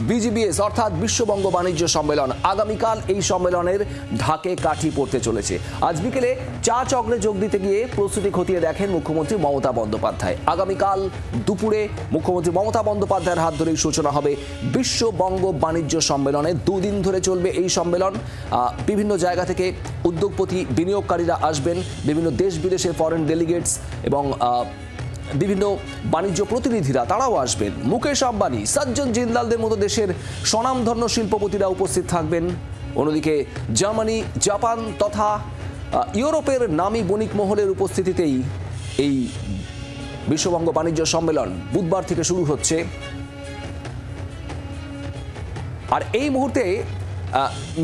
BGBS অর্থাৎ বিশ্ববঙ্গ বাণিজ্য সম্মেলন আগামীকাল এই সম্মেলনের ঢাকে কাঠি পড়তে চলেছে। আজ বিকেলে চা চক্রে যোগ দিতে গিয়ে প্রস্তুতি খতিয়ে দেখেন মুখ্যমন্ত্রী মমতা বন্দ্যোপাধ্যায়। আগামীকাল দুপুরে মুখ্যমন্ত্রী মমতা বন্দ্যোপাধ্যায়ের হাত ধরেই সূচনা হবে বিশ্ববঙ্গ বাণিজ্য সম্মেলনে। দুদিন ধরে চলবে এই সম্মেলন। বিভিন্ন জায়গা থেকে উদ্যোগপতি বিনিয়োগকারীরা আসবেন, বিভিন্ন দেশ বিদেশের ফরেন ডেলিগেটস এবং বিভিন্ন বাণিজ্য প্রতিনিধিরা তারাও আসবেন। মুকেশ আম্বানি, সজ্জন জিন্দালদের মতো দেশের স্বনামধন্য শিল্পপতিরা উপস্থিত থাকবেন। অন্যদিকে জার্মানি, জাপান তথা ইউরোপের নামী বণিক মহলের উপস্থিতিতেই এই বিশ্ববঙ্গ বাণিজ্য সম্মেলন বুধবার থেকে শুরু হচ্ছে। আর এই মুহূর্তে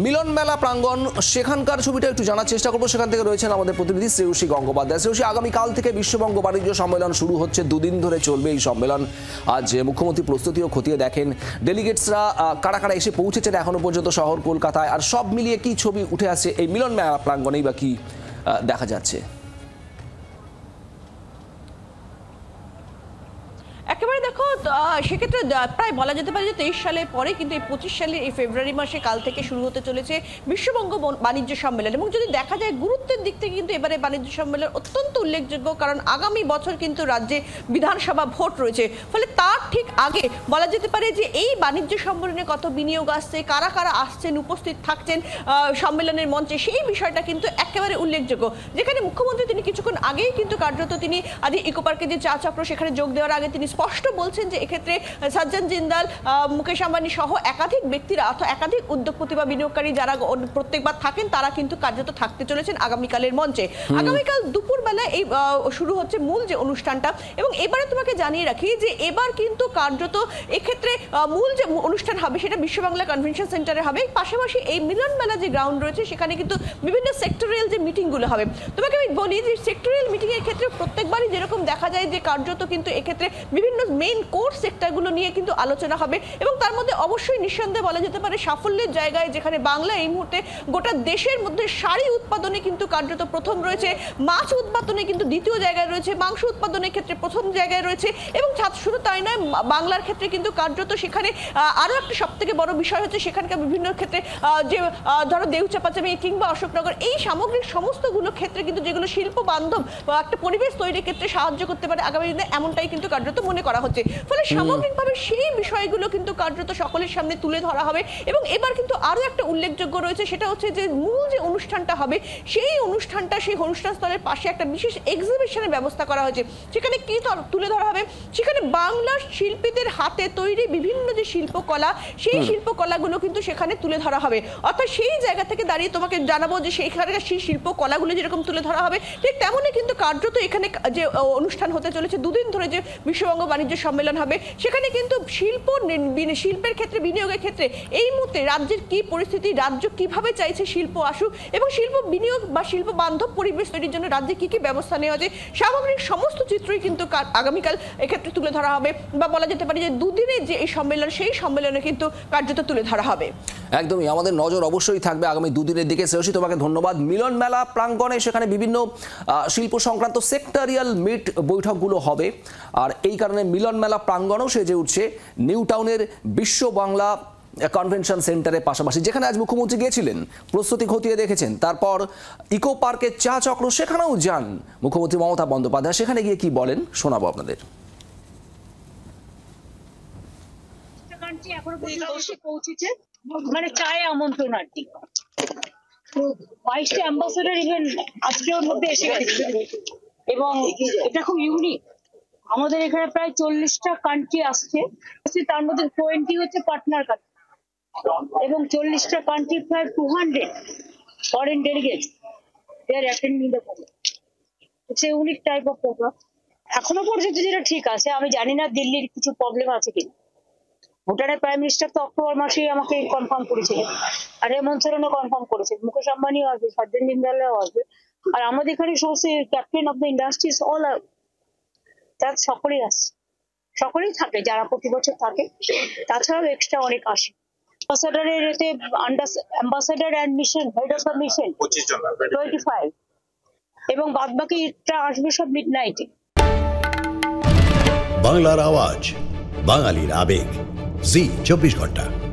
মিলন মেলা প্রাঙ্গণ, সেখানকার ছবিটা একটু জানার চেষ্টা করবো। সেখান থেকে রয়েছেন আমাদের প্রতিনিধি শ্রেয়সী গঙ্গোপাধ্যায়। শ্রেয়সী, আগামীকাল থেকে বিশ্ববঙ্গ বাণিজ্য সম্মেলন শুরু হচ্ছে, দুদিন ধরে চলবে এই সম্মেলন। আজ মুখ্যমন্ত্রী প্রস্তুতিও খতিয়ে দেখেন। ডেলিগেটসরা কারা কারা এসে পৌঁছেছেন এখনো পর্যন্ত শহর কলকাতায়, আর সব মিলিয়ে কি ছবি উঠে আসছে এই মিলন মেলা প্রাঙ্গণেই বা কি দেখা যাচ্ছে? একেবারে দেখো, সেক্ষেত্রে প্রায় বলা যেতে পারে যে 23 সালের পরে কিন্তু এই 25 সালের এই ফেব্রুয়ারি মাসে কাল থেকে শুরু হতে চলেছে বিশ্ববঙ্গ বাণিজ্য সম্মেলন। এবং যদি দেখা যায় গুরুত্বের দিক থেকে কিন্তু এবারে বাণিজ্য সম্মেলন অত্যন্ত উল্লেখযোগ্য, কারণ আগামী বছর কিন্তু রাজ্যে বিধানসভা ভোট রয়েছে। ফলে তার ঠিক আগে বলা যেতে পারে যে এই বাণিজ্য সম্মেলনে কত বিনিয়োগ আসছে, কারা কারা আসছেন, উপস্থিত থাকছেন সম্মেলনের মঞ্চে, সেই বিষয়টা কিন্তু একেবারে উল্লেখযোগ্য। যেখানে মুখ্যমন্ত্রী তিনি কিছুক্ষণ আগেই কিন্তু কার্যত তিনি আজ ইকো পার্কে যে চা চক্র সেখানে যোগ দেওয়ার আগে তিনি স্পষ্ট বলছেন যে এক্ষেত্রে সজ্জন জিন্দাল, মুকেশ আম্বানি সহ একাধিক ব্যক্তিরা অথবা একাধিক উদ্যোগপতি বা বিনিয়োগকারী যারা প্রত্যেকবার থাকেন তারা কিন্তু কার্যত থাকতে চলেছেন আগামীকালের মঞ্চে। আগামীকাল দুপুরবেলা এই শুরু হচ্ছে মূল যে অনুষ্ঠানটা। এবং এবারে তোমাকে জানিয়ে রাখি যে এবার কিন্তু কার্যত এক্ষেত্রে মূল যে অনুষ্ঠান হবে সেটা বিশ্ববাংলা কনভেনশন সেন্টারে হবে। পাশাপাশি এই মিলন মেলা যে গ্রাউন্ড রয়েছে সেখানে কিন্তু বিভিন্ন সেক্টরিয়াল যে মিটিংগুলো হবে। তোমাকে আমি বলি যে সেক্টরিয়াল মিটিং এর ক্ষেত্রে প্রত্যেকবারই যেরকম দেখা যায় যে কার্যত কিন্তু এক্ষেত্রে বিভিন্ন মেইন কোর সেক্টরগুলো নিয়ে কিন্তু আলোচনা হবে। এবং তার মধ্যে অবশ্যই নিঃসন্দেহে বলা যেতে পারে সাফল্যের জায়গায় যেখানে বাংলা এই মুহূর্তে গোটা দেশের মধ্যে শাড়ি উৎপাদনে কিন্তু কার্যত প্রথম রয়েছে, মাছ উৎপাদনে কিন্তু দ্বিতীয় জায়গায় রয়েছে, মাংস উৎপাদনের ক্ষেত্রে প্রথম জায়গায় রয়েছে। এবং শুধু তাই নয়, বাংলার ক্ষেত্রে কিন্তু কার্যত সেখানে আরও একটা সবথেকে বড় বিষয় হচ্ছে সেখানকার বিভিন্ন ক্ষেত্রে যে ধরো দেউচাপাচামি কিংবা অশোকনগর, এই সামগ্রিক সমস্তগুলো ক্ষেত্রে কিন্তু যেগুলো শিল্প বান্ধব একটা পরিবেশ তৈরির ক্ষেত্রে সাহায্য করতে পারে আগামী দিনে, এমনটাই কিন্তু কার্যত মনে করা হচ্ছে। ফলে সামগ্রিকভাবে সেই বিষয়গুলো কিন্তু কার্যত সকলের সামনে তুলে ধরা হবে। এবং এবার কিন্তু আরো একটা উল্লেখযোগ্য রয়েছে, সেটা হচ্ছে যে মূল যে অনুষ্ঠানটা হবে সেই অনুষ্ঠানটা, সেই অনুষ্ঠান স্থলের পাশে একটা বিশেষ এক্সিবিশনের ব্যবস্থা করা হয়েছে। সেখানে কি তুলে ধরা হবে, সেখানে বাংলার শিল্পীদের হাতে তৈরি বিভিন্ন যে শিল্পকলা, সেই শিল্পকলাগুলো কিন্তু সেখানে তুলে ধরা হবে। অর্থাৎ সেই জায়গা থেকে দাঁড়িয়ে তোমাকে জানাবো যে সেইখানকার সেই শিল্পকলাগুলো যেরকম তুলে ধরা হবে ঠিক তেমনই কিন্তু কার্যত এখানে যে অনুষ্ঠান হতে চলেছে দুদিন ধরে যে বিশ্ববঙ্গ বাণিজ্য সম্মেলন হবে, সেখানে কিন্তু শিল্পের ক্ষেত্রে, বিনিয়োগের ক্ষেত্রে এই মুহূর্তে রাজ্যের কি পরিস্থিতি, রাজ্য কিভাবে চাইছে শিল্প আসুক এবং শিল্প বিনিয়োগ বা শিল্প বান্ধব পরিবেশ তৈরির জন্য রাজ্যে কি কি ব্যবস্থা নেওয়া যায়, সামগ্রিক সমস্ত চিত্রই কিন্তু আগামীকাল এক্ষেত্রে তুলে ধরা হবে। বা বলা যেতে পারে যে দুদিনের যে এই সম্মেলন, সেই সম্মেলনে কিন্তু কার্যত তুলে ধরা হবে। একদমই, আমাদের নজর অবশ্যই থাকবে আগামী দুদিনের দিকে। শ্রেয়সী, তোমাকে ধন্যবাদ। মিলন মেলা প্রাঙ্গণে সেখানে বিভিন্ন শিল্প সংক্রান্ত সেক্টরিয়াল মিট বৈঠকগুলো হবে। আর এই কারণে মিলন মেলা প্রাঙ্গণও সেজে উঠছে নিউ টাউনের বিশ্ব বাংলা কনভেনশন সেন্টারের পাশাপাশি, যেখানে আজ মুখ্যমন্ত্রী গিয়েছিলেন, প্রস্তুতি খতিয়ে দেখেছেন। তারপর ইকো পার্কের চা চক্র, সেখানেও যান মুখ্যমন্ত্রী মমতা বন্দ্যোপাধ্যায়। সেখানে গিয়ে কি বলেন শোনাবো আপনাদের। এখনো পর্যন্ত পৌঁছেছে, মানে চায় আমন্ত্রণ আর কি। 22টা অ্যাম্বাসেডর ইভেন আজকের মধ্যে এসে গেছে। এবং এটা খুব ইউনিক। আমাদের এখানে প্রায় 40টা কান্ট্রি আসছে, তার মধ্যে 20 হচ্ছে পার্টনার কান্ট্রি এবং 40টা কান্ট্রি প্রায় 200 foreign delegates they are attending the programme. It's a unique type of programme. এখনো পর্যন্ত যেটা ঠিক আছে, আমি জানি না দিল্লির কিছু প্রবলেম আছে কিনা। ভুটানের প্রাইম মিনিস্টার তো অক্টোবর মাসেই আমাকে কনফার্ম করেছিলেন, আর হেমন্ত সোরেনও কনফার্ম করেছেন, মুকেশ আম্বানিও আসবে, সজ্জন জিন্দালও আসবে। আর আমাদের এখানে সমস্ত captain of the industries all তার সকলেই আসছে, সকলেই থাকে যারা প্রতি বছর থাকে। তাছাড়াও এক্সট্রা অনেক আসে। অ্যাম্বাসাডারের এতে ambassador and mission, head of the mission 25, এবং বাদবাকিটা আসবে সব মিডনাইটে। বাংলার আওয়াজ, বাঙালির আবেগ। জি 24 ঘন্টা।